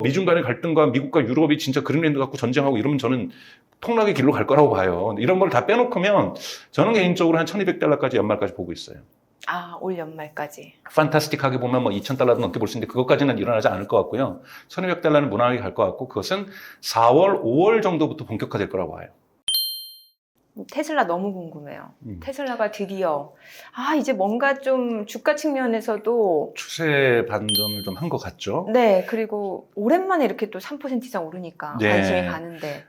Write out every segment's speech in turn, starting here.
미중 간의 갈등과 미국과 유럽이 진짜 그린랜드 갖고 전쟁하고 이러면 저는 폭락의 길로 갈 거라고 봐요. 이런 걸 다 빼놓으면 저는 개인적으로 한 1200달러까지 연말까지 보고 있어요. 아, 올 연말까지. 판타스틱하게 보면 뭐 2000달러도 넘게 볼 수 있는데 그것까지는 일어나지 않을 것 같고요. 1200달러는 무난하게 갈 것 같고 그것은 4월, 5월 정도부터 본격화될 거라고 봐요. 테슬라 너무 궁금해요. 테슬라가 드디어 이제 뭔가 좀 주가 측면에서도 추세 반전을 좀 한 것 같죠. 네, 그리고 오랜만에 이렇게 또 3% 이상 오르니까 네. 관심이 가는데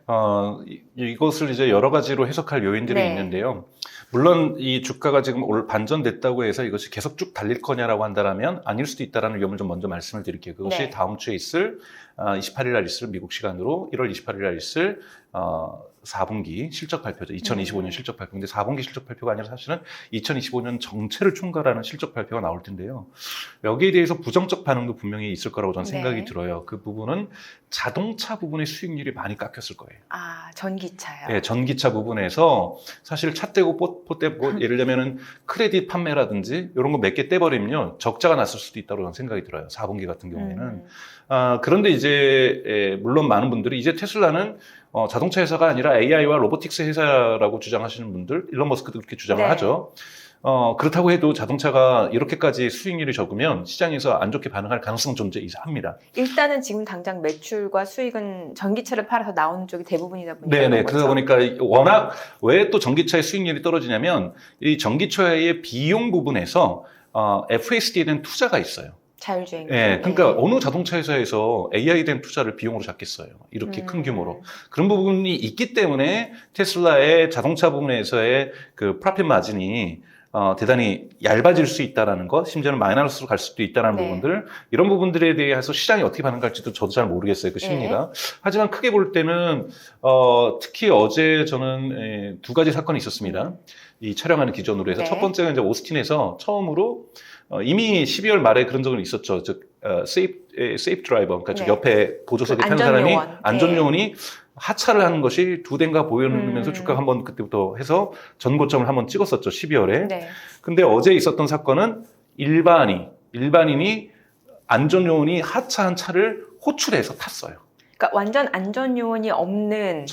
이것을 이제 여러 가지로 해석할 요인들이 네. 있는데요. 물론 이 주가가 지금 반전됐다고 해서 이것이 계속 쭉 달릴 거냐라고 한다면 아닐 수도 있다는 위험을 좀 먼저 말씀을 드릴게요. 그것이 네. 다음 주에 있을 28일 날 있을 미국 시간으로 1월 28일 날 있을 4분기 실적 발표죠. 2025년 실적 발표인데 4분기 실적 발표가 아니라 사실은 2025년 전체를 총괄하는 실적 발표가 나올 텐데요. 여기에 대해서 부정적 반응도 분명히 있을 거라고 저는 생각이 네. 들어요. 그 부분은 자동차 부분의 수익률이 많이 깎였을 거예요. 전기차요. 네, 전기차 부분에서 사실 차 떼고 포 떼고 예를 들면은 크레딧 판매라든지 이런 거 몇 개 떼버리면요 적자가 났을 수도 있다고 저는 생각이 들어요. 4분기 같은 경우에는. 그런데 이제 물론 많은 분들이 이제 테슬라는 자동차 회사가 아니라 AI와 로보틱스 회사라고 주장하시는 분들, 일론 머스크도 그렇게 주장을 네. 하죠. 그렇다고 해도 자동차가 이렇게까지 수익률이 적으면 시장에서 안 좋게 반응할 가능성은 존재합니다. 일단은 지금 당장 매출과 수익은 전기차를 팔아서 나오는 쪽이 대부분이다 보니까. 네네. 그러다 보니까 워낙 왜 또 전기차의 수익률이 떨어지냐면 이 전기차의 비용 부분에서 FSD에 대한 투자가 있어요. 자율주행. 네, 그러니까 어느 자동차 회사에서 AI에 대한 투자를 비용으로 잡겠어요. 이렇게 큰 규모로. 그런 부분이 있기 때문에 테슬라의 자동차 부분에서의 그 프로핏 마진이 대단히 얇아질 수 있다는 것, 심지어는 마이너스로 갈 수도 있다는 네. 부분들, 이런 부분들에 대해서 시장이 어떻게 반응할지도 저도 잘 모르겠어요. 그 심리가. 하지만 크게 볼 때는 특히 어제 저는 두 가지 사건이 있었습니다. 이 촬영하는 기준으로 해서 네. 첫 번째는 이제 오스틴에서 처음으로 이미 12월 말에 그런 적은 있었죠. 즉 세이프 드라이버, 그러니까 즉 네. 옆에 보조석에 탄 사람이 안전요원. 안전요원이 하차를 하는 것이 두 대인가 보여주면서 주가가 한번 그때부터 해서 전고점을 한번 찍었었죠. 12월에. 네. 근데 어제 있었던 사건은 일반인이 안전요원이 하차한 차를 호출해서 탔어요. 그러니까 완전 안전요원이 없는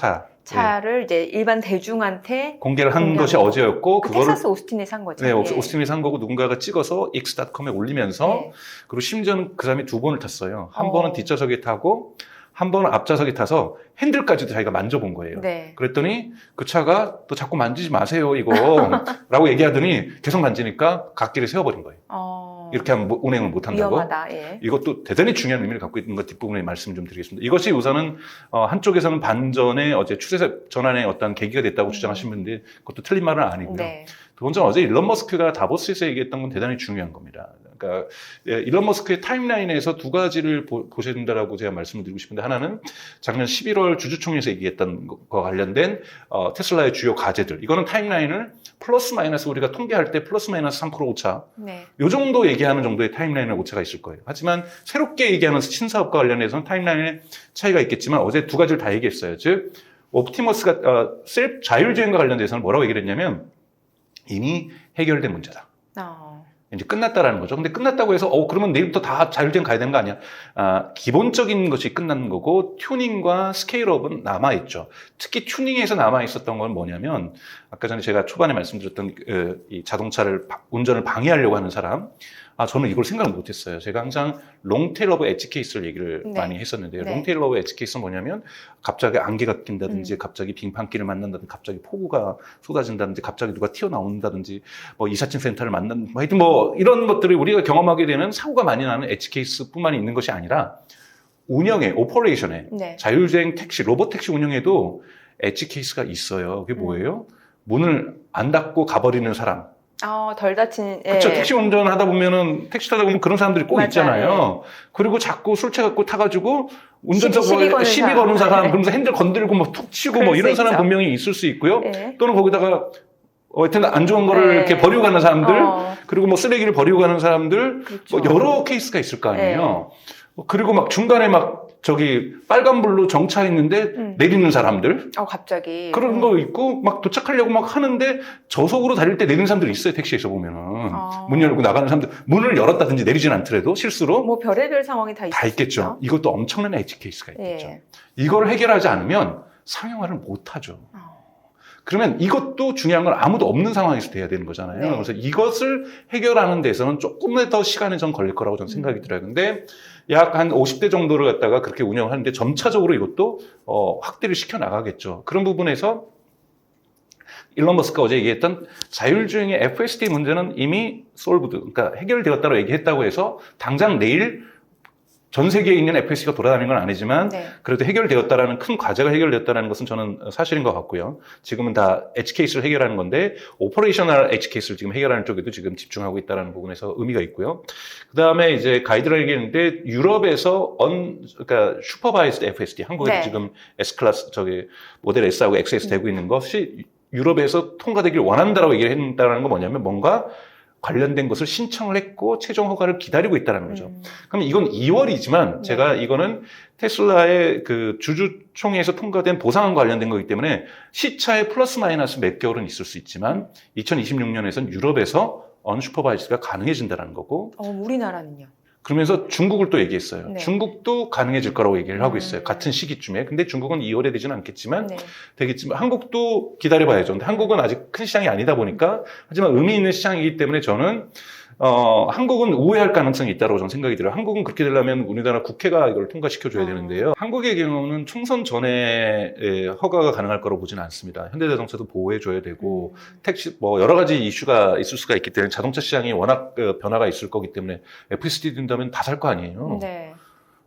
차를 이제 일반 대중한테 공개를 한 공개한 것이 거. 어제였고 그거를 텍사스 오스틴에서 한 거죠. 네, 예. 오스틴에서 한 거고 누군가가 찍어서 x.com에 올리면서 네. 그리고 심지어는 그 사람이 두 번을 탔어요. 한 번은 뒷좌석에 타고 한 번은 앞좌석에 타서 핸들까지도 자기가 만져본 거예요. 네. 그랬더니 그 차가 또 자꾸 만지지 마세요 이거 라고 얘기하더니 계속 만지니까 갓길에 세워버린 거예요. 이렇게 하면 운행을 못한다고. 위험하다. 예. 이것도 대단히 중요한 의미를 갖고 있는 것 뒷부분에 말씀 좀 드리겠습니다. 이것이 우선은 한쪽에서는 반전의 어제 추세 전환의 어떤 계기가 됐다고 주장하시는 분인데 그것도 틀린 말은 아니고요. 네. 두 번째는 어제 일론 머스크가 다보스에서 얘기했던 건 대단히 중요한 겁니다. 그러니까 일론 머스크의 타임라인에서 두 가지를 보셔야 된다라고 제가 말씀을 드리고 싶은데 하나는 작년 11월 주주총회에서 얘기했던 것과 관련된 테슬라의 주요 과제들. 이거는 타임라인을 플러스 마이너스 우리가 통계할 때 플러스 마이너스 3% 오차. 네. 요 정도 얘기하는 정도의 타임라인의 오차가 있을 거예요. 하지만 새롭게 얘기하는 신사업과 관련해서는 타임라인의 차이가 있겠지만 어제 두 가지를 다 얘기했어요. 즉 옵티머스가 자율주행과 관련돼서는 뭐라고 얘기를 했냐면 이미 해결된 문제다. 이제 끝났다라는 거죠. 근데 끝났다고 해서 그러면 내일부터 다 자율주행 가야 되는 거 아니야? 기본적인 것이 끝난 거고 튜닝과 스케일업은 남아있죠. 특히 튜닝에서 남아있었던 건 뭐냐면 아까 전에 제가 초반에 말씀드렸던 이 자동차를 운전을 방해하려고 하는 사람 저는 이걸 생각을 못했어요. 제가 항상 롱테일 오브 엣지 케이스를 얘기를 네. 많이 했었는데요. 네. 롱테일 오브 엣지 케이스는 뭐냐면 갑자기 안개가 낀다든지 갑자기 빙판길을 만난다든지 갑자기 폭우가 쏟아진다든지 갑자기 누가 튀어나온다든지 뭐 이삿짐 센터를 만난 하여튼 뭐 이런 것들을 우리가 경험하게 되는 사고가 많이 나는 엣지 케이스뿐만 있는 것이 아니라 운영에 오퍼레이션에 네. 자율주행 택시 로봇 택시 운영에도 엣지 케이스가 있어요. 그게 뭐예요? 문을 안 닫고 가버리는 사람. 덜 다친. 그렇죠. 예. 택시 운전하다 보면은 택시 타다 보면 그런 사람들이 꼭 맞아요. 있잖아요. 그리고 자꾸 술 취해갖고 타가지고 운전석으로 시비 시비 거는 거는 사람. 사람, 네. 그러면서 핸들 건들고 뭐 툭 치고 그럴 뭐 수 이런 사람 있죠. 분명히 있을 수 있고요. 예. 또는 거기다가 하여튼 안 좋은 거를 네. 이렇게 버리고 가는 사람들, 어. 그리고 뭐 쓰레기를 버리고 가는 사람들, 그렇죠. 뭐 여러 케이스가 있을 거 아니에요. 그리고 막 중간에 막 저기 빨간불로 정차했는데 내리는 사람들. 갑자기. 그런 거 있고 막 도착하려고 막 하는데 저속으로 달릴 때 내리는 사람들이 있어요. 택시에서 보면은. 문 열고 나가는 사람들. 문을 열었다든지 내리진 않더라도 실수로. 뭐 별의별 상황이 다 있겠죠. 이것도 엄청난 에지 케이스가 있겠죠. 예. 이걸 해결하지 않으면 상용화를 못 하죠. 그러면 이것도 중요한 건 아무도 없는 상황에서 돼야 되는 거잖아요. 네. 그래서 이것을 해결하는 데서는 조금 더 시간이 좀 걸릴 거라고 저는 생각이 들어요. 근데 약 한 50대 정도를 갖다가 그렇게 운영하는데 점차적으로 이것도 확대를 시켜 나가겠죠. 그런 부분에서 일론 머스크가 어제 얘기했던 자율주행의 FSD 문제는 이미 솔브드, 그러니까 해결되었다고 얘기했다고 해서 당장 내일 전 세계에 있는 FSD가 돌아다니는 건 아니지만 네. 그래도 해결되었다라는 큰 과제가 해결되었다는 것은 저는 사실인 것 같고요. 지금은 다 엣지 케이스를 해결하는 건데 오퍼레이셔널 엣지 케이스를 지금 해결하는 쪽에도 지금 집중하고 있다는 부분에서 의미가 있고요. 그다음에 이제 가이드라인이 있는데 유럽에서 그러니까 슈퍼바이즈드 FSD 한국에도 네. 지금 S클래스 저기 모델 S하고 XS 되고 있는 것이 유럽에서 통과되길 원한다라고 얘기를 했다는 건 뭐냐면 뭔가 관련된 것을 신청을 했고 최종 허가를 기다리고 있다는 거죠. 그럼 이건 2월이지만 제가 이거는 테슬라의 그 주주총회에서 통과된 보상안과 관련된 거기 때문에 시차에 플러스 마이너스 몇 개월은 있을 수 있지만 2026년에선 유럽에서 언슈퍼바이즈가 가능해진다는 거고 우리나라는요? 그러면서 중국을 또 얘기했어요. 네. 중국도 가능해질 거라고 얘기를 하고 있어요. 같은 시기쯤에. 근데 중국은 2월에 되지는 않겠지만 되겠지만 한국도 기다려봐야죠. 근데 한국은 아직 큰 시장이 아니다 보니까 하지만 의미 있는 시장이기 때문에 저는 한국은 우회할 가능성이 있다고 저는 생각이 들어요. 한국은 그렇게 되려면 우리나라 국회가 이걸 통과시켜줘야 되는데요. 한국의 경우는 총선 전에 허가가 가능할 거라고 보지는 않습니다. 현대자동차도 보호해줘야 되고 택시 뭐 여러 가지 이슈가 있을 수가 있기 때문에 자동차 시장이 워낙 변화가 있을 거기 때문에 FSD 된다면 다 살 거 아니에요. 네,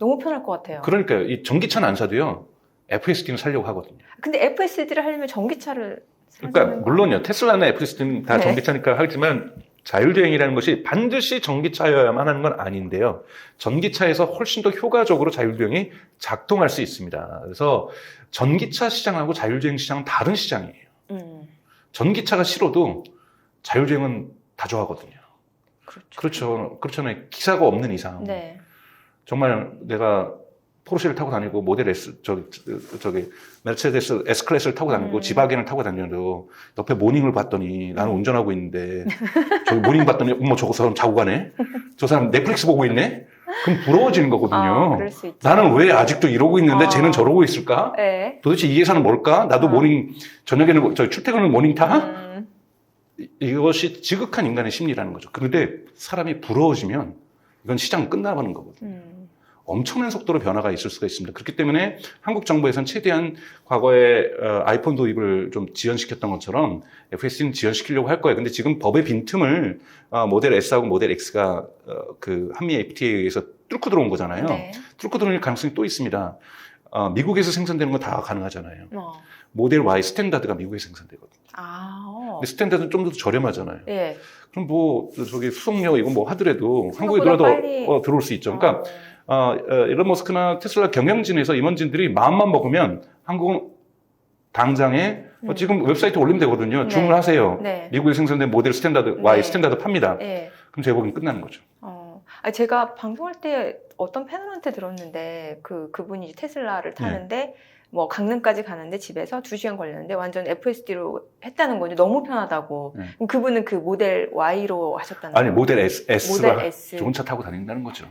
너무 편할 것 같아요. 그러니까요. 이 전기차는 안 사도요. FSD는 살려고 하거든요. 근데 FSD를 하려면 전기차를 그러니까 물론요. 테슬라나 FSD는 다 전기차니까 하지만 자율주행이라는 것이 반드시 전기차여야만 하는 건 아닌데요. 전기차에서 훨씬 더 효과적으로 자율주행이 작동할 수 있습니다. 그래서 전기차 시장하고 자율주행 시장은 다른 시장이에요. 전기차가 싫어도 자율주행은 다 좋아하거든요. 그렇죠. 그렇잖아요. 기사가 없는 이상. 네. 정말 내가 포르쉐를 타고 다니고 모델 S, 저기 메르세데스 S클래스를 타고 다니고 지바겐을 타고 다니도 옆에 모닝을 봤더니 나는 운전하고 있는데 저기 모닝 봤더니 어머 저거 사람 자고 가네? 저 사람 넷플릭스 보고 있네? 그럼 부러워지는 거거든요. 그럴 수 있죠. 나는 왜 아직도 이러고 있는데 쟤는 저러고 있을까? 네. 도대체 이 계산은 뭘까? 나도 모닝 저녁에는 출퇴근을 모닝 타? 이것이 지극한 인간의 심리라는 거죠. 그런데 사람이 부러워지면 이건 시장 끝나버리는 거거든요. 엄청난 속도로 변화가 있을 수가 있습니다. 그렇기 때문에 한국 정부에서는 최대한 과거에 아이폰 도입을 좀 지연시켰던 것처럼 FSD는 지연시키려고 할 거예요. 근데 지금 법의 빈틈을 모델 S하고 모델 X가 그 한미 FTA에 의해서 뚫고 들어온 거잖아요. 네. 뚫고 들어올 가능성이 또 있습니다. 미국에서 생산되는 건 다 가능하잖아요. 모델 Y 스탠다드가 미국에서 생산되거든요. 근데 스탠다드는 좀 더 저렴하잖아요. 예. 그럼 뭐 저기 수송료 이거 뭐 하더라도 한국에 들어도 들어올 수 있죠. 그러니까 일론 머스크나 테슬라 경영진에서 임원진들이 마음만 먹으면 한국은 당장에 지금 웹사이트 올리면 되거든요. 주문하세요. 미국에 생산된 모델 스탠다드 Y 스탠다드 팝니다. 그럼 제보긴 끝나는 거죠. 제가 방송할 때 어떤 패널한테 들었는데 그분이 테슬라를 타는데 뭐 강릉까지 가는데 집에서 2시간 걸렸는데 완전 FSD로 했다는 거죠. 너무 편하다고. 그럼 그분은 그 모델 Y로 하셨다는 거예요? 아니 모델 S가 모델 S. 좋은 차 타고 다닌다는 거죠.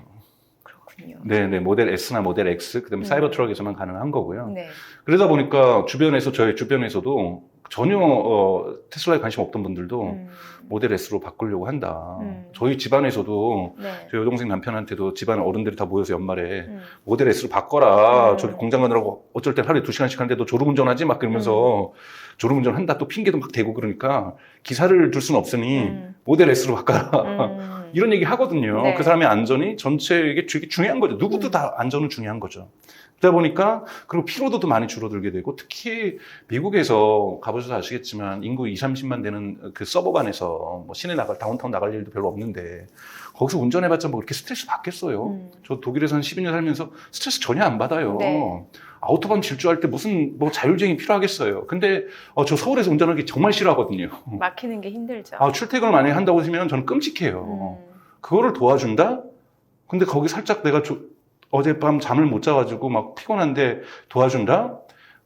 그렇군요. 네네 모델 S나 모델 X 그다음에 사이버 트럭에서만 가능한 거고요. 네. 그러다 보니까 저희 주변에서도 전혀 테슬라에 관심 없던 분들도 모델 S로 바꾸려고 한다. 저희 집안에서도 저희 여동생 남편한테도 집안 어른들이 다 모여서 연말에 모델 S로 바꿔라. 저기 공장 가느라고 어쩔 땐 하루에 2시간씩 하는데 너 졸음운전하지? 막 그러면서 졸음운전 한다. 또 핑계도 막 대고 그러니까 기사를 둘 수는 없으니 모델 S로 바꿔라. 이런 얘기 하거든요. 네. 그 사람의 안전이 전체에게 중요한 거죠. 누구도 다 안전은 중요한 거죠. 그러다 보니까 그리고 피로도도 많이 줄어들게 되고 특히 미국에서 가보셔서 아시겠지만 인구 20-30만 되는 그 서버반에서 뭐 시내 다운타운 나갈 일도 별로 없는데 거기서 운전해봤자 뭐 그렇게 스트레스 받겠어요. 저 독일에서 한 12년 살면서 스트레스 전혀 안 받아요. 네. 아우토반 질주할 때 무슨 뭐 자율주행이 필요하겠어요. 근데 저 서울에서 운전하기 정말 싫어하거든요. 막히는 게 힘들죠. 출퇴근을 만약에 한다고 하시면 저는 끔찍해요. 그거를 도와준다? 근데 거기 살짝 내가 어젯밤 잠을 못 자가지고 막 피곤한데 도와준다?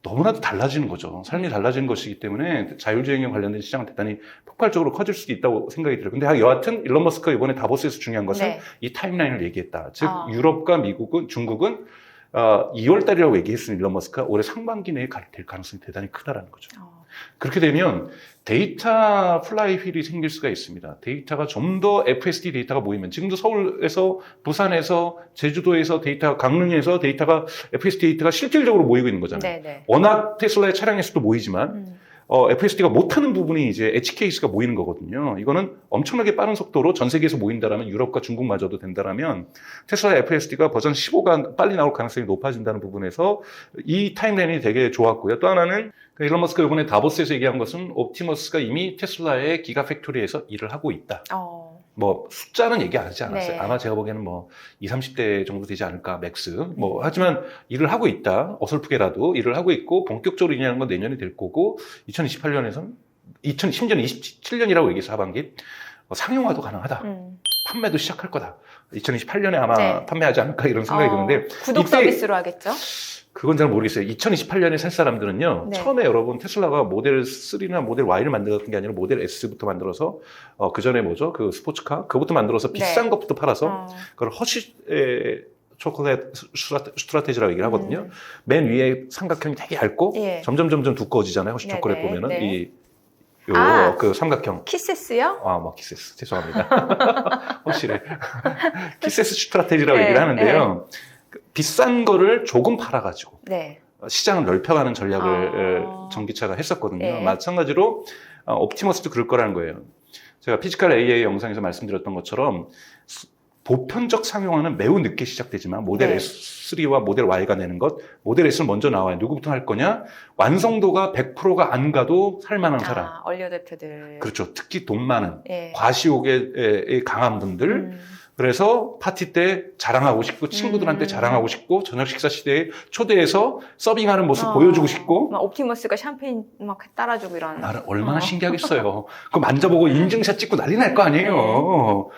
너무나도 달라지는 거죠. 삶이 달라지는 것이기 때문에 자율주행에 관련된 시장은 대단히 폭발적으로 커질 수도 있다고 생각이 들어요. 근데 여하튼 일론 머스크가 이번에 다보스에서 중요한 것은 네. 이 타임라인을 얘기했다. 즉 유럽과 미국은 중국은 2월 달이라고 얘기했으니 일론 머스크가 올해 상반기 내에 될 가능성이 대단히 크다라는 거죠. 그렇게 되면 데이터 플라이휠이 생길 수가 있습니다. 데이터가 좀 더 FSD 데이터가 모이면 지금도 서울에서 부산에서 제주도에서 데이터 강릉에서 데이터가 FSD 데이터가 실질적으로 모이고 있는 거잖아요. 네네. 워낙 테슬라의 차량에서도 모이지만 FSD가 못하는 부분이 이제 에치 케이스가 모이는 거거든요. 이거는 엄청나게 빠른 속도로 전 세계에서 모인다라면 유럽과 중국마저도 된다라면 테슬라의 FSD가 버전 15가 빨리 나올 가능성이 높아진다는 부분에서 이 타임라인이 되게 좋았고요. 또 하나는 일론 머스크가 이번에 다보스에서 얘기한 것은 옵티머스가 이미 테슬라의 기가팩토리에서 일을 하고 있다. 뭐 숫자는 얘기하지 않았어요. 네. 아마 제가 보기에는 뭐 20, 30대 정도 되지 않을까 맥스. 뭐 하지만 일을 하고 있다. 어설프게라도 일을 하고 있고 본격적으로 일하는 건 내년이 될 거고 2028년에서는 심지어는 27년이라고 얘기해서 하반기 상용화도 가능하다. 판매도 시작할 거다. 2028년에 아마 네. 판매하지 않을까 이런 생각이 드는데 구독 서비스로 하겠죠? 그건 잘 모르겠어요. 2028년에 살 사람들은요. 네. 처음에 여러분 테슬라가 모델 3나 모델 Y를 만들었던 게 아니라 모델 S부터 만들어서 그 전에 뭐죠? 그 스포츠카 그것부터 만들어서 비싼 네. 것부터 팔아서 그걸 허쉬의 초콜릿 스트라테지라고 얘기를 하거든요. 맨 위에 삼각형이 되게 얇고 예. 점점 두꺼워지잖아요. 허쉬 초콜릿 네네. 보면은 네. 그 삼각형. 키세스요? 뭐 키세스 죄송합니다. 허쉬래. 키세스 스트라테지라고 네, 얘기를 하는데요. 비싼 거를 조금 팔아가지고 네. 시장을 넓혀가는 전략을 전기차가 했었거든요. 네. 마찬가지로 옵티머스도 그럴 거라는 거예요. 제가 피지컬 AI 영상에서 말씀드렸던 것처럼 보편적 상용화는 매우 늦게 시작되지만 모델 네. S3와 모델 Y가 내는 것, 모델 S는 먼저 나와요. 누구부터 할 거냐? 완성도가 100%가 안 가도 살만한 사람. 얼리 어댑터들. 그렇죠. 특히 돈 많은, 예. 과시욕에 강한 분들. 그래서 파티 때 자랑하고 싶고 친구들한테 자랑하고 싶고 저녁 식사 시대에 초대해서 서빙하는 모습 보여주고 싶고 막 옵티머스가 샴페인 막 따라주고 이런. 나는 얼마나 신기하겠어요. 그거 만져보고 인증샷 찍고 난리 날 거 아니에요.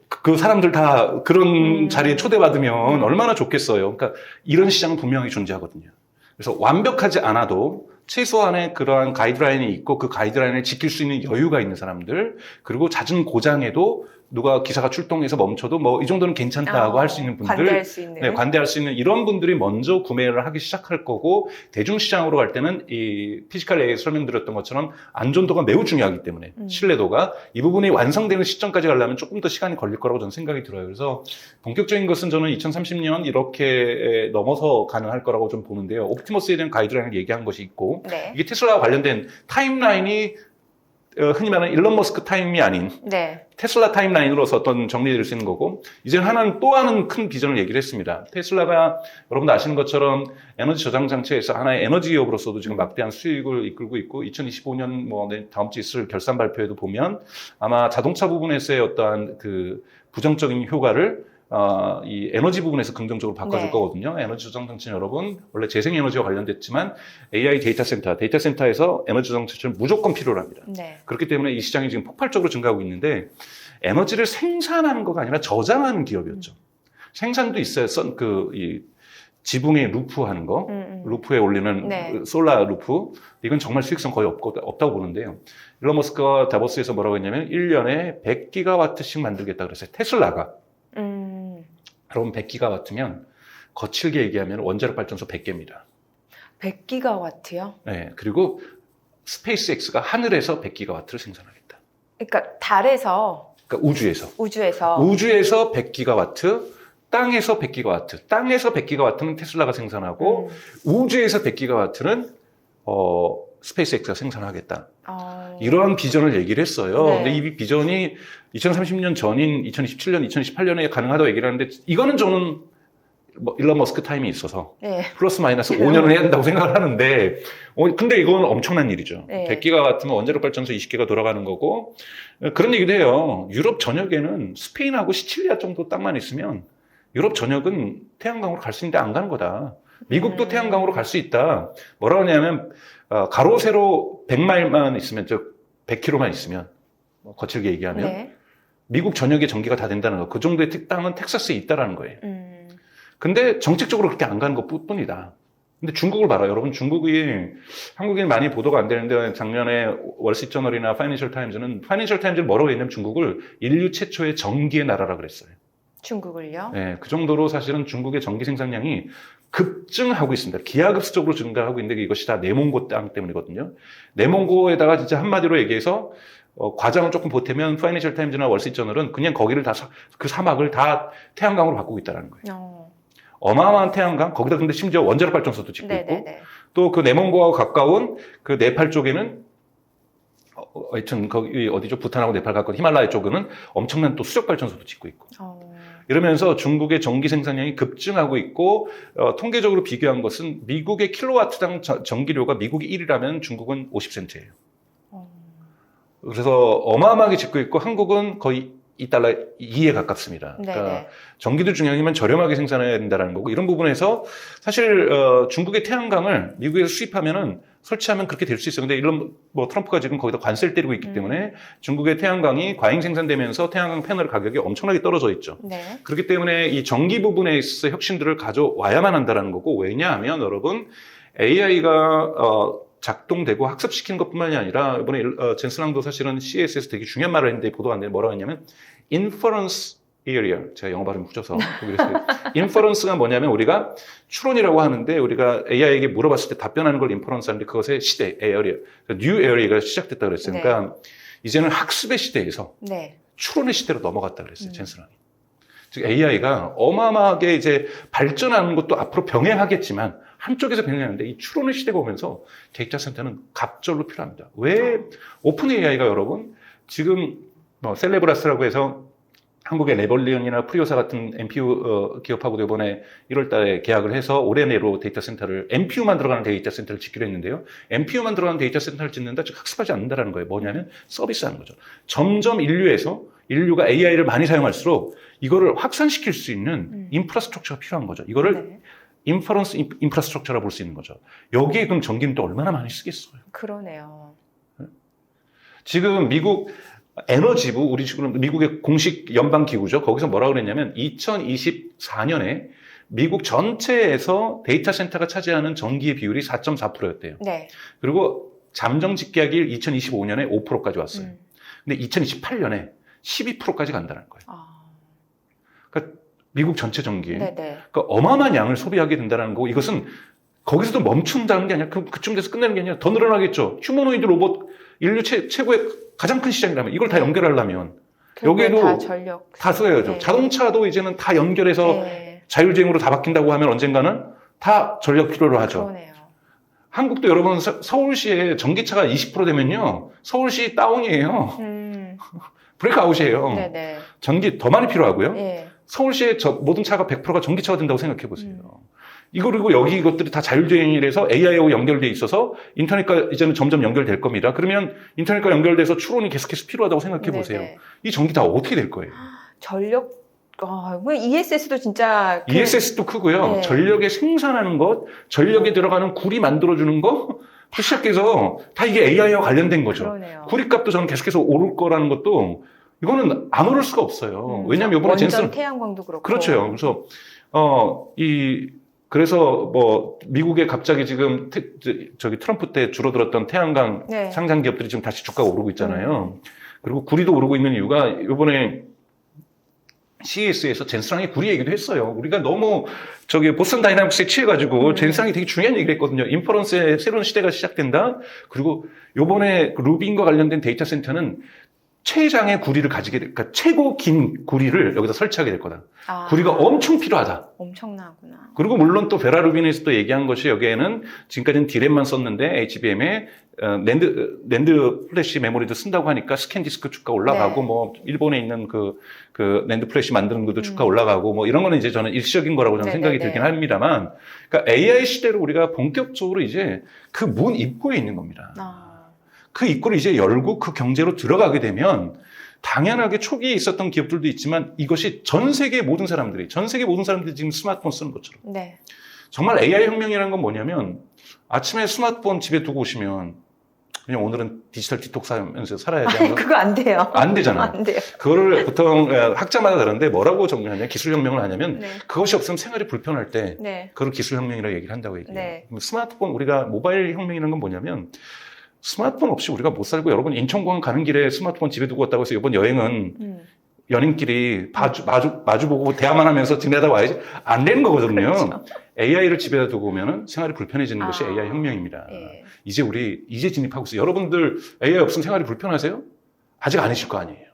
그 사람들 다 그런 자리에 초대받으면 얼마나 좋겠어요. 그러니까 이런 시장은 분명히 존재하거든요. 그래서 완벽하지 않아도 최소한의 그러한 가이드라인이 있고 그 가이드라인을 지킬 수 있는 여유가 있는 사람들, 그리고 잦은 고장에도 누가 기사가 출동해서 멈춰도 뭐 이 정도는 괜찮다고 할 수 있는 분들, 관대할 수 있는. 네, 관대할 수 있는 이런 분들이 먼저 구매를 하기 시작할 거고, 대중시장으로 갈 때는 이 피지컬 AI 설명드렸던 것처럼 안전도가 매우 중요하기 때문에 신뢰도가 이 부분이 완성되는 시점까지 가려면 조금 더 시간이 걸릴 거라고 저는 생각이 들어요. 그래서 본격적인 것은 저는 2030년 이렇게 넘어서 가능할 거라고 좀 보는데요. 옵티머스에 대한 가이드라인을 얘기한 것이 있고, 네. 이게 테슬라와 관련된 타임라인이 흔히 말하는 일론 머스크 타임이 아닌 네. 테슬라 타임라인으로서 어떤 정리될 수 있는 거고, 이제 또 하나는 큰 비전을 얘기를 했습니다. 테슬라가 여러분도 아시는 것처럼 에너지 저장 장치에서 하나의 에너지 기업으로서도 지금 막대한 수익을 이끌고 있고, 2025년 다음 주에 있을 결산 발표에도 보면 아마 자동차 부분에서의 어떠한 그 부정적인 효과를 이 에너지 부분에서 긍정적으로 바꿔줄 네. 거거든요. 에너지 저장 장치는 여러분 원래 재생에너지와 관련됐지만 AI 데이터 센터에서 에너지 저장 장치는 무조건 필요로 합니다. 네. 그렇기 때문에 이 시장이 지금 폭발적으로 증가하고 있는데, 에너지를 생산하는 거가 아니라 저장하는 기업이었죠. 생산도 있어요. 이 지붕에 루프 하는 거, 루프에 올리는 네. 솔라 루프. 이건 정말 수익성 거의 없다고 보는데요. 일론 머스크가 다보스에서 뭐라고 했냐면 1년에 100기가와트씩 만들겠다 그랬어요. 테슬라가. 여러분 100기가와트면 거칠게 얘기하면 원자력 발전소 100개입니다. 100기가와트요? 네, 그리고 스페이스X가 하늘에서 100기가와트를 생산하겠다. 그러니까 달에서, 그러니까 우주에서 우주에서 100기가와트, 땅에서 100기가와트. 땅에서 100기가와트는 테슬라가 생산하고 우주에서 100기가와트는 스페이스X가 생산하겠다. 이러한 비전을 얘기를 했어요. 네. 근데 이 비전이 2030년 전인 2027년, 2028년에 가능하다고 얘기를 하는데, 이거는 저는 일론 머스크 타임이 있어서 네. 플러스 마이너스 5년은 해야 된다고 생각을 하는데, 근데 이건 엄청난 일이죠. 네. 100기가 같으면 원자력 발전소 20개가 돌아가는 거고, 그런 얘기도 해요. 유럽 전역에는 스페인하고 시칠리아 정도 땅만 있으면 유럽 전역은 태양광으로 갈 수 있는데 안 가는 거다. 미국도 태양광으로 갈 수 있다. 뭐라고 하냐면 가로 세로 100마일만 있으면, 즉 100km만 있으면, 거칠게 얘기하면 네. 미국 전역에 전기가 다 된다는 거. 그 정도의 땅은 텍사스에 있다라는 거예요. 근데 정책적으로 그렇게 안 가는 것뿐이다. 근데 중국을 봐라. 여러분, 중국이 한국인 많이 보도가 안 되는데 작년에 월스트리트저널이나 파이낸셜 타임즈는 뭐라고 했냐면 중국을 인류 최초의 전기의 나라라 그랬어요. 중국을요? 네, 그 정도로 사실은 중국의 전기 생산량이 급증하고 있습니다. 기하급수적으로 증가하고 있는데 이것이 다 내몽고 땅 때문이거든요. 내몽고에다가 진짜 한마디로 얘기해서 과장을 조금 보태면 파이낸셜 타임즈나 월스트리트저널은 그냥 거기를 그 사막을 다 태양광으로 바꾸고 있다는 거예요. 어마어마한 태양광, 거기다 근데 심지어 원자력 발전소도 짓고 있고, 또 그 내몽고하고 가까운 그 네팔 쪽에는, 하여튼, 거기 어디죠? 부탄하고 네팔 가까운 히말라야 쪽에는 엄청난 또 수력 발전소도 짓고 있고. 이러면서 중국의 전기 생산량이 급증하고 있고, 통계적으로 비교한 것은 미국의 킬로와트당 전기료가 미국이 1이라면 중국은 50센트예요. 그래서 어마어마하게 짓고 있고, 한국은 거의 $2 2에 가깝습니다. 그러니까 전기도 중요하지만 저렴하게 생산해야 된다는 거고 이런 부분에서 사실 중국의 태양광을 미국에서 수입하면은 설치하면 그렇게 될 수 있어요. 근데 이런 뭐 트럼프가 지금 거기다 관세를 때리고 있기 때문에 중국의 태양광이 과잉 생산되면서 태양광 패널 가격이 엄청나게 떨어져 있죠. 그렇기 때문에 이 전기 부분에 있어서 혁신들을 가져와야만 한다는 거고 왜냐하면 여러분 AI가 작동되고 학습시키는 것뿐만이 아니라 이번에 젠슨랑도 사실은 CES에서 되게 중요한 말을 했는데 보도가 안 되는데 뭐라고 했냐면 inference area 제가 영어 발음 붙여서 그랬어요. inference가 뭐냐면 우리가 추론이라고 하는데 우리가 AI에게 물어봤을 때 답변하는 걸 inference 하는데 그것의 시대 area new area가 시작됐다 그랬어요. 그러니까 이제는 학습의 시대에서 추론의 시대로 넘어갔다 그랬어요. 젠슨랑이. 즉 AI가 어마어마하게 이제 발전하는 것도 앞으로 병행하겠지만 한쪽에서 병행하는데 이 추론의 시대가 오면서 데이터 센터는 갑절로 필요합니다. 왜 오픈 AI가 여러분 지금 뭐 셀레브라스라고 해서 한국의 레벌리언이나 프리오사 같은 NPU 기업하고도 이번에 1월 달에 계약을 해서 올해 내로 데이터 센터를 NPU만 들어가는 데이터 센터를 짓기로 했는데요. NPU만 들어가는 데이터 센터를 짓는다 즉 학습하지 않는다는 거예요. 뭐냐면 서비스하는 거죠. 점점 인류가 AI를 많이 사용할수록 이거를 확산시킬 수 있는 인프라스트럭처가 필요한 거죠. 이거를 인퍼런스 인프라스트럭처라 볼 수 있는 거죠. 여기에 그럼 전기는 또 얼마나 많이 쓰겠어요? 그러네요. 지금 미국 에너지부, 우리 지금 미국의 공식 연방기구죠. 거기서 뭐라고 그랬냐면 2024년에 미국 전체에서 데이터 센터가 차지하는 전기의 비율이 4.4%였대요. 그리고 잠정 집계하길 2025년에 5%까지 왔어요. 근데 2028년에 12%까지 간다는 거예요. 그러니까 미국 전체 전기에 그러니까 어마어마한 양을 소비하게 된다는 거고 이것은 거기서도 멈춘다는 게 아니라 그쯤 돼서 끝내는 게 아니라 더 늘어나겠죠. 휴머노이드 로봇 인류 최고의 가장 큰 시장이라면 이걸 다 연결하려면 여기에도 다 써야죠. 자동차도 이제는 다 연결해서 자율주행으로 다 바뀐다고 하면 언젠가는 다 전력 필요로 하죠. 그러네요. 한국도 여러분 서울시에 전기차가 20% 되면요. 서울시 다운이에요. 브레이크아웃이에요. 전기 더 많이 필요하고요. 서울시의 모든 차가 100%가 전기차가 된다고 생각해 보세요. 그리고 여기 이것들이 다 자율주행이라서 AI하고 연결돼 있어서 인터넷과 이제는 점점 연결될 겁니다. 그러면 인터넷과 연결돼서 추론이 계속해서 필요하다고 생각해 보세요. 이 전기 다 어떻게 될 거예요? 전력, ESS도 진짜. ESS도 크고요. 전력에 생산하는 것, 전력에 들어가는 구리 만들어주는 거, 또 시작해서 다 이게 AI와 관련된 거죠. 그러네요. 구리값도 저는 계속해서 오를 거라는 것도 이거는 안 오를 수가 없어요. 왜냐하면 이번에 원전 태양광도 그렇고. 그렇죠. 그래서 그래서 뭐 미국에 갑자기 지금 저기 트럼프 때 줄어들었던 태양광 상장 기업들이 지금 다시 주가가 오르고 있잖아요. 그리고 구리도 오르고 있는 이유가 이번에 CES에서 젠슨랑이 구리 얘기도 했어요. 우리가 너무 보스턴 다이나믹스에 취해가지고 젠슨랑이 되게 중요한 얘기를 했거든요. 인퍼런스의 새로운 시대가 시작된다. 그리고 요번에 루빈과 관련된 데이터 센터는 최장의 구리를 가지게 그러니까 최고 긴 구리를 여기다 설치하게 될 거다. 구리가 엄청 필요하다. 엄청나구나. 그리고 물론 또 베라 루빈에서 또 얘기한 것이 여기에는 지금까지는 디램만 썼는데 HBM에 낸드 플래시 메모리도 쓴다고 하니까 스캔 디스크 주가 올라가고 뭐 일본에 있는 그 낸드 플래시 만드는 것도 주가 올라가고 뭐 이런 거는 이제 저는 일시적인 거라고 저는 생각이 들긴 합니다만 그러니까 AI 시대로 우리가 본격적으로 이제 그 문 입구에 있는 겁니다. 그 입구를 이제 열고 그 경제로 들어가게 되면 당연하게 초기에 있었던 기업들도 있지만 이것이 전 세계 모든 사람들이 지금 스마트폰 쓰는 것처럼 정말 AI 혁명이라는 건 뭐냐면 아침에 스마트폰 집에 두고 오시면 그냥 오늘은 디지털 디톡스 하면서 살아야지. 아니, 그거 안 돼요. 안 되잖아요. 안 돼요. 그거를 보통 학자마다 다른데 뭐라고 정리하냐, 기술혁명을 하냐면 네. 그것이 없으면 생활이 불편할 때 네. 그걸 기술혁명이라고 얘기를 한다고 얘기해요. 네. 스마트폰, 우리가 모바일 혁명이라는 건 뭐냐면 스마트폰 없이 우리가 못 살고, 여러분 인천공항 가는 길에 스마트폰 집에 두고 왔다고 해서 이번 여행은 연인끼리 마주보고 대화만 하면서 지내다 와야지 안 되는 거거든요. 그렇죠. AI를 집에다 두고 오면은 생활이 불편해지는 것이 아. AI 혁명입니다. 예. 이제 진입하고 있어요. 여러분들 AI 없으면 생활이 불편하세요? 아직 아니실 거 아니에요.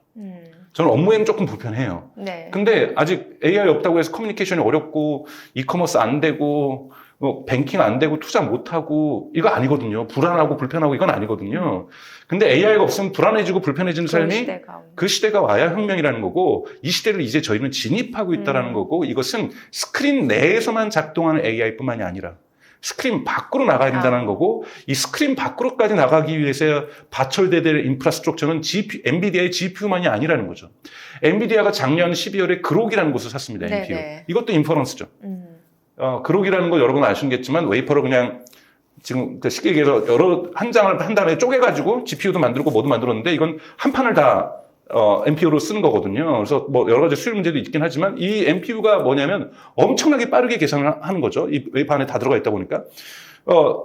저는 업무에는 조금 불편해요. 네. 근데 아직 AI 없다고 해서 커뮤니케이션이 어렵고 이커머스 안 되고 뭐 뱅킹 안 되고 투자 못 하고 이거 아니거든요. 불안하고 불편하고 이건 아니거든요. 근데 AI가 없으면 불안해지고 불편해지는 삶이 그 시대가 와야 혁명이라는 거고, 이 시대를 이제 저희는 진입하고 있다라는 거고, 이것은 스크린 내에서만 작동하는 AI뿐만이 아니라 스크린 밖으로 나가야 된다는 거고, 이 스크린 밖으로까지 나가기 위해서 받쳐야 될 인프라스트럭처는 엔비디아의 GPU만이 아니라는 거죠. 엔비디아가 작년 12월에 그록이라는 곳을 샀습니다. 네, NPU. 네. 이것도 인퍼런스죠. 그록이라는 거 여러분 아시겠지만 웨이퍼로 그냥 지금 쉽게 얘기해서 여러 한 장을 한 다음에 쪼개가지고 GPU도 만들고 뭐도 만들었는데, 이건 한 판을 다 NPU로 쓰는 거거든요. 그래서 뭐 여러 가지 수율 문제도 있긴 하지만 이 NPU가 뭐냐면 엄청나게 빠르게 계산을 하는 거죠. 이 웨이퍼 안에 다 들어가 있다 보니까.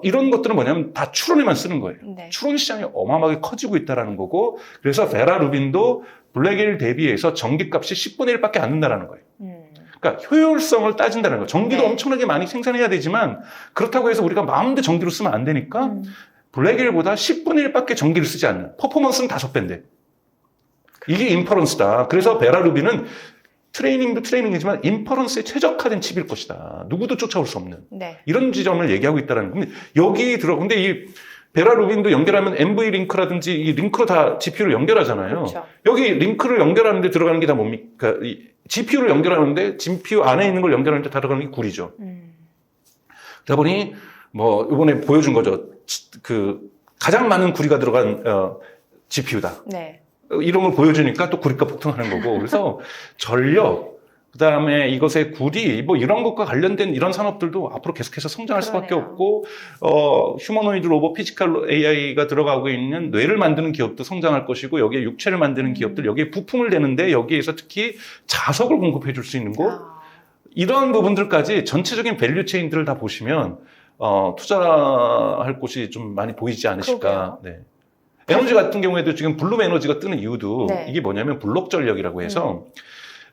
이런 것들은 뭐냐면 다 추론에만 쓰는 거예요. 네. 추론 시장이 어마어마하게 커지고 있다는 거고, 그래서 베라 루빈도 블랙일 대비해서 전기값이 10분의 1밖에 안 는다는 거예요. 그러니까 효율성을 따진다는 거예요. 전기도 네. 엄청나게 많이 생산해야 되지만 그렇다고 해서 우리가 마음대로 전기로 쓰면 안 되니까 블랙일보다 10분의 1밖에 전기를 쓰지 않는, 퍼포먼스는 5배인데. 이게 인퍼런스다. 그래서 베라 루빈은 트레이닝도 트레이닝이지만 인퍼런스에 최적화된 칩일 것이다. 누구도 쫓아올 수 없는. 네. 이런 지점을 얘기하고 있다는 겁니다. 근데 이 베라 루빈도 연결하면 NV 링크라든지 이 링크로 다 GPU를 연결하잖아요. 그렇죠. 여기 링크를 연결하는데 들어가는 게 다 뭡니까? 이 GPU를 연결하는데 GPU 안에 있는 걸 연결하는데 다 들어가는 게 구리죠. 그러다 보니 뭐 이번에 보여준 거죠. 가장 많은 구리가 들어간 GPU다. 네. 이런 걸 보여주니까 또 구리가 폭등하는 거고. 그래서 전력, 그다음에 이것의 구리, 뭐 이런 것과 관련된 이런 산업들도 앞으로 계속해서 성장할 수밖에 그러네요. 없고, 휴머노이드 로봇 피지컬 AI가 들어가고 있는 뇌를 만드는 기업도 성장할 것이고, 여기에 육체를 만드는 기업들, 여기에 부품을 대는데 여기에서 특히 자석을 공급해 줄 수 있는 곳, 이런 부분들까지 전체적인 밸류 체인들을 다 보시면 투자할 곳이 좀 많이 보이지 않으실까. 네. 에너지 같은 경우에도 지금 블룸 에너지가 뜨는 이유도 네. 이게 뭐냐면 블록 전력이라고 해서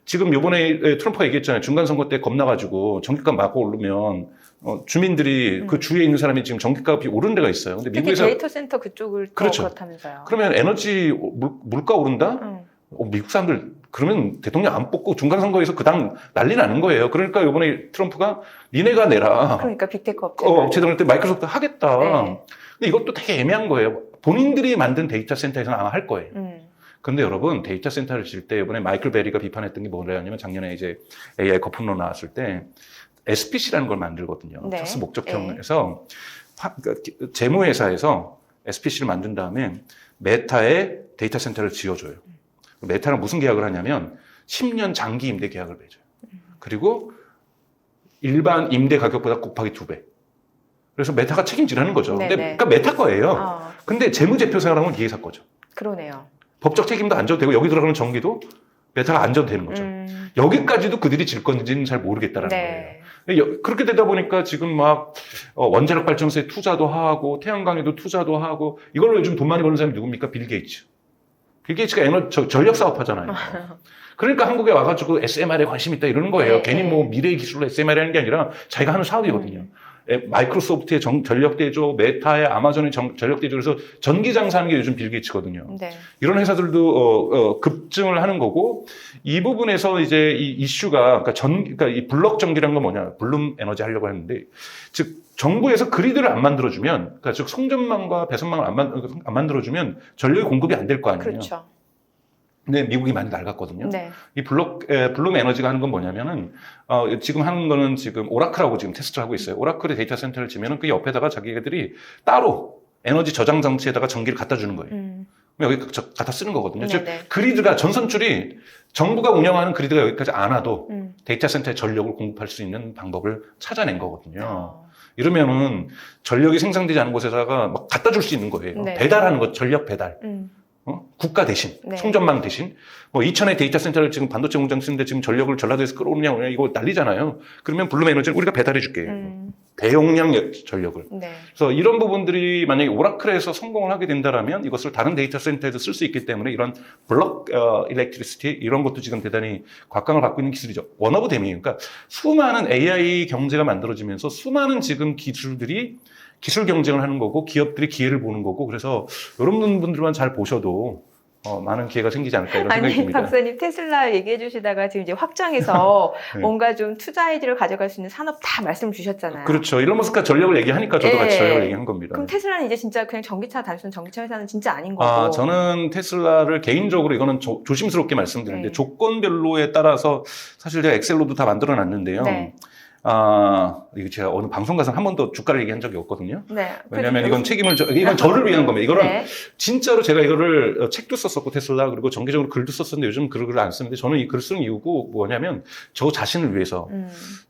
지금 요번에 트럼프가 얘기했잖아요. 중간선거 때 겁나가지고 전기값 막 오르면 주민들이 그 주위에 있는 사람이 지금 전기값이 오른 데가 있어요. 근데 특히 미국에서 데이터 센터 그쪽을 그렇죠. 그렇다면서요. 그러면 에너지 물가 오른다? 미국 사람들 그러면 대통령 안 뽑고 중간선거에서 그 당 난리 나는 거예요. 그러니까 이번에 트럼프가 니네가 내라. 그러니까 빅테크 업체들한테 마이크로소프트 하겠다. 네. 근데 이것도 되게 애매한 거예요. 본인들이 만든 데이터 센터에서는 아마 할 거예요. 그런데 여러분 데이터 센터를 질 때 이번에 마이클 베리가 비판했던 게 뭐냐면 작년에 이제 AI 거품론 나왔을 때 SPC라는 걸 만들거든요. 네. 특수 목적형에서 재무회사에서 SPC를 만든 다음에 메타에 데이터 센터를 지어줘요. 메타랑 무슨 계약을 하냐면 10년 장기 임대 계약을 맺어요. 그리고 일반 임대 가격보다 곱하기 2배. 그래서 메타가 책임지라는 거죠. 근데 그러니까 메타 거예요. 근데 재무제표 생활하면 이 회사 거죠. 그러네요. 법적 책임도 안 져도 되고 여기 들어가는 전기도 메타가 안 져도 되는 거죠. 여기까지도 그들이 질 건지는 잘 모르겠다라는 거예요. 그렇게 되다 보니까 지금 막 원자력 발전소에 투자도 하고 태양광에도 투자도 하고, 이걸로 요즘 돈 많이 버는 사람이 누굽니까? 빌 게이츠. 빌 게이츠가 전력 사업 하잖아요. 그러니까 한국에 와가지고 SMR에 관심 있다 이러는 거예요. 네, 괜히 뭐 미래의 기술로 SMR이 하는 게 아니라 자기가 하는 사업이거든요. 마이크로소프트의 전력 대조, 메타의 아마존의 전력 대조, 그래서 전기 장사하는 게 요즘 빌 게이츠거든요. 네. 이런 회사들도 급증을 하는 거고, 이 부분에서 이제 이 이슈가 그러니까 이 블록 전기라는 건 뭐냐, 블룸 에너지 하려고 했는데, 즉 정부에서 그리드를 안 만들어주면, 그러니까 즉 송전망과 배선망을 안 만들어주면 전력이 공급이 안 될 거 아니에요. 그렇죠. 근데 미국이 많이 낡았거든요. 네. 이 블룸 에너지가 하는 건 뭐냐면은, 지금 하는 거는 지금 오라클하고 지금 테스트를 하고 있어요. 오라클의 데이터 센터를 지면은 그 옆에다가 자기들이 따로 에너지 저장 장치에다가 전기를 갖다 주는 거예요. 그럼 여기 갖다 쓰는 거거든요. 즉, 그리드가, 전선줄이 정부가 운영하는 그리드가 여기까지 안 와도 데이터 센터에 전력을 공급할 수 있는 방법을 찾아낸 거거든요. 이러면은 전력이 생산되지 않은 곳에다가 막 갖다 줄 수 있는 거예요. 네. 배달하는 것, 전력 배달. 국가 대신, 네. 충전망 대신. 뭐 2,000의 데이터 센터를 지금 반도체 공장 쓰는데 지금 전력을 전라도에서 끌어오느냐, 이거 난리잖아요. 그러면 블룸에너지는 우리가 배달해 줄게요. 대용량 전력을. 네. 그래서 이런 부분들이 만약에 오라클에서 성공을 하게 된다라면 이것을 다른 데이터 센터에도 쓸 수 있기 때문에 이런 블록 일렉트리시티 이런 것도 지금 대단히 곽강을 받고 있는 기술이죠. 원오브 댐이에요. 그러니까 수많은 AI 경제가 만들어지면서 수많은 지금 기술들이 기술 경쟁을 하는 거고 기업들이 기회를 보는 거고 그래서 이런 분들만 잘 보셔도 많은 기회가 생기지 않을까 이런 생각이 듭니다. 박사님 테슬라 얘기해 주시다가 지금 이제 확장해서 네. 뭔가 좀 투자 아이디어를 가져갈 수 있는 산업 다 말씀 주셨잖아요. 그렇죠. 일론 머스크가 전력을 얘기하니까 저도 예. 같이 전력을 얘기한 겁니다. 그럼 테슬라는 이제 진짜 그냥 단순 전기차 회사는 진짜 아닌 거고. 저는 테슬라를 개인적으로 이거는 조심스럽게 말씀드리는데 네. 조건별로에 따라서 사실 제가 엑셀로도 다 만들어 놨는데요. 네. 이거 제가 어느 방송 가서 한 번도 주가를 얘기한 적이 없거든요. 네. 왜냐하면 이건 이건 저를 위한 겁니다. 이거는 네. 진짜로 제가 이거를 책도 썼었고 테슬라 그리고 정기적으로 글도 썼었는데 요즘 글을 안 쓰는데 저는 이 글 쓰는 이유가 뭐냐면 저 자신을 위해서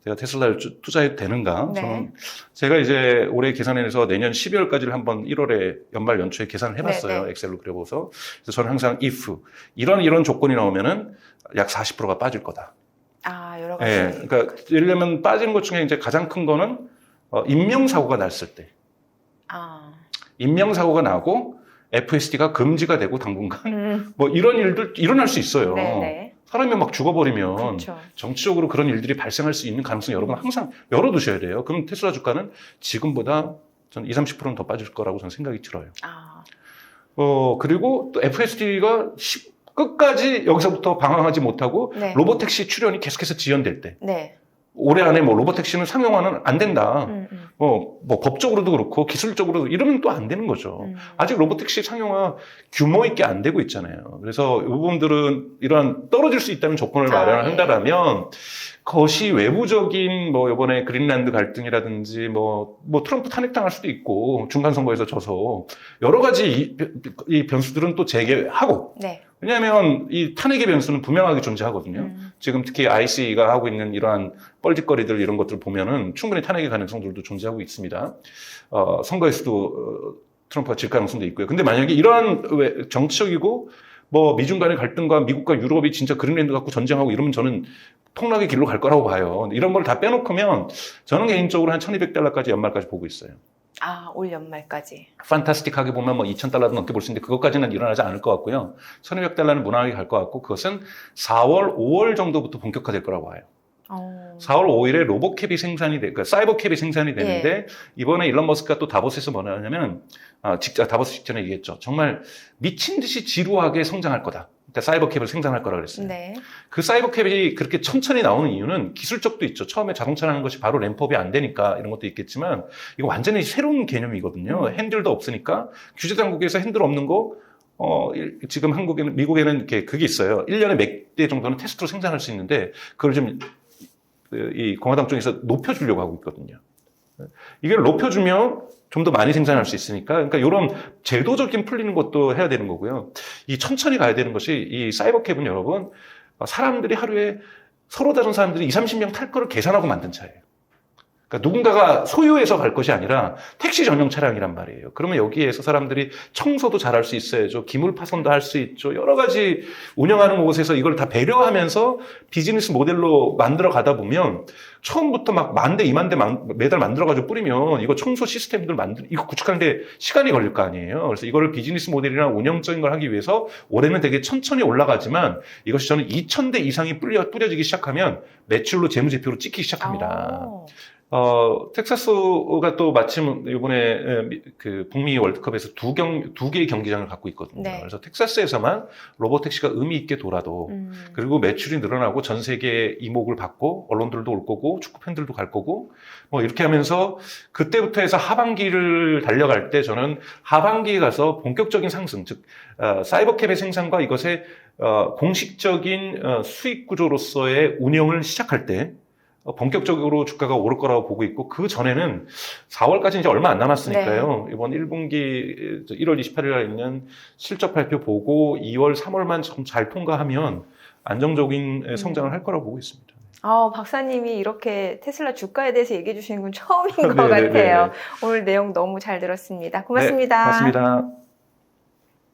제가 테슬라를 투자해도 되는가? 네. 저는 제가 이제 올해 계산해서 내년 12월까지를 한번 1월에 연말 연초에 계산을 해봤어요. 네, 네. 엑셀로 그려보서. 그래서 저는 항상 if 이런 조건이 나오면은 약 40%가 빠질 거다. 여러 가지. 예, 그러니까 예를 들면 빠지는 것 중에 이제 가장 큰 거는 인명사고가 났을 때. 인명사고가 나고 FSD가 금지가 되고 당분간 뭐 이런 일들 일어날 수 있어요. 네, 네. 사람이 막 죽어버리면 그렇죠. 정치적으로 그런 일들이 발생할 수 있는 가능성이 여러분 항상 열어두셔야 돼요. 그럼 테슬라 주가는 지금보다 전 20-30%는 더 빠질 거라고 저는 생각이 들어요. 그리고 또 FSD가 끝까지 여기서부터 방황하지 못하고 네. 로보택시 출현이 계속해서 지연될 때 네. 올해 안에 뭐 로보택시는 상용화는 안 된다. 뭐 법적으로도 그렇고 기술적으로도 이러면 또 안 되는 거죠. 아직 로보택시 상용화 규모 있게 안 되고 있잖아요. 그래서 이 부분들은 이런 떨어질 수 있다는 조건을 마련한다라면 그것이 외부적인 뭐 이번에 그린란드 갈등이라든지 뭐 트럼프 탄핵당할 수도 있고 중간 선거에서 져서 여러 가지 이 변수들은 또 재개하고 네. 왜냐하면 이 탄핵의 변수는 분명하게 존재하거든요. 지금 특히 ICE가 하고 있는 이러한 뻘짓거리들 이런 것들을 보면은 충분히 탄핵의 가능성들도 존재하고 있습니다. 선거에서도 트럼프가 질 가능성도 있고요. 근데 만약에 이러한 정치적이고 뭐 미중 간의 갈등과 미국과 유럽이 진짜 그린랜드 갖고 전쟁하고 이러면 저는 폭락의 길로 갈 거라고 봐요. 이런 걸 다 빼놓으면 저는 개인적으로 한 $1,200까지 연말까지 보고 있어요. 올 연말까지. 판타스틱하게 보면 뭐 $2,000도 넘게 볼 수 있는데 그것까지는 일어나지 않을 것 같고요. $1,200는 무난하게 갈 것 같고 그것은 4월, 5월 정도부터 본격화될 거라고 봐요. 4월 5일에 로보캡이 생산이 그러니까 사이버캡이 생산이 되는데 예. 이번에 일론 머스크가 또 다보스에서 뭐라 하냐면 다보스 직전에 얘기했죠. 정말 미친 듯이 지루하게 성장할 거다. 그러니까 사이버캡을 생산할 거라고 그랬어요. 네. 그 사이버캡이 그렇게 천천히 나오는 이유는 기술적도 있죠. 처음에 자동차라는 것이 바로 램프업이 안 되니까 이런 것도 있겠지만 이거 완전히 새로운 개념이거든요. 핸들도 없으니까 규제 당국에서 핸들 없는 거 지금 미국에는 이렇게 그게 있어요. 1년에 몇 대 정도는 테스트로 생산할 수 있는데 그걸 좀 이 공화당 쪽에서 높여주려고 하고 있거든요. 이걸 높여주면 좀 더 많이 생산할 수 있으니까, 그러니까 이런 제도적인 풀리는 것도 해야 되는 거고요. 이 천천히 가야 되는 것이 이 사이버캡은 여러분, 사람들이 하루에 서로 다른 사람들이 20-30명 탈 거를 계산하고 만든 차예요. 그러니까 누군가가 소유해서 갈 것이 아니라 택시 전용 차량이란 말이에요. 그러면 여기에서 사람들이 청소도 잘할 수 있어야죠. 기물 파손도 할 수 있죠. 여러 가지 운영하는 곳에서 이걸 다 배려하면서 비즈니스 모델로 만들어 가다 보면 처음부터 막 10,000대, 20,000대 매달 만들어가지고 뿌리면 이거 청소 시스템들 이거 구축하는데 시간이 걸릴 거 아니에요. 그래서 이거를 비즈니스 모델이나 운영적인 걸 하기 위해서 올해는 되게 천천히 올라가지만 이것이 저는 2,000대 이상이 뿌려지기 시작하면 매출로 재무제표로 찍히기 시작합니다. 텍사스가 또 마침 이번에 그 북미 월드컵에서 두 개의 경기장을 갖고 있거든요. 네. 그래서 텍사스에서만 로보택시가 의미 있게 돌아도 그리고 매출이 늘어나고 전 세계 이목을 받고 언론들도 올 거고 축구 팬들도 갈 거고 뭐 이렇게 하면서 그때부터 해서 하반기를 달려갈 때 저는 하반기에 가서 본격적인 상승, 즉 사이버캡의 생산과 이것의 공식적인 수익 구조로서의 운영을 시작할 때 본격적으로 주가가 오를 거라고 보고 있고 그 전에는 4월까지 이제 얼마 안 남았으니까요. 네. 이번 1분기 1월 28일 날 있는 실적 발표 보고 2월, 3월만 좀 잘 통과하면 안정적인 성장을 할 거라고 보고 있습니다. 박사님이 이렇게 테슬라 주가에 대해서 얘기해 주시는 건 처음인 것 네네네네. 같아요. 오늘 내용 너무 잘 들었습니다. 고맙습니다. 네, 고맙습니다.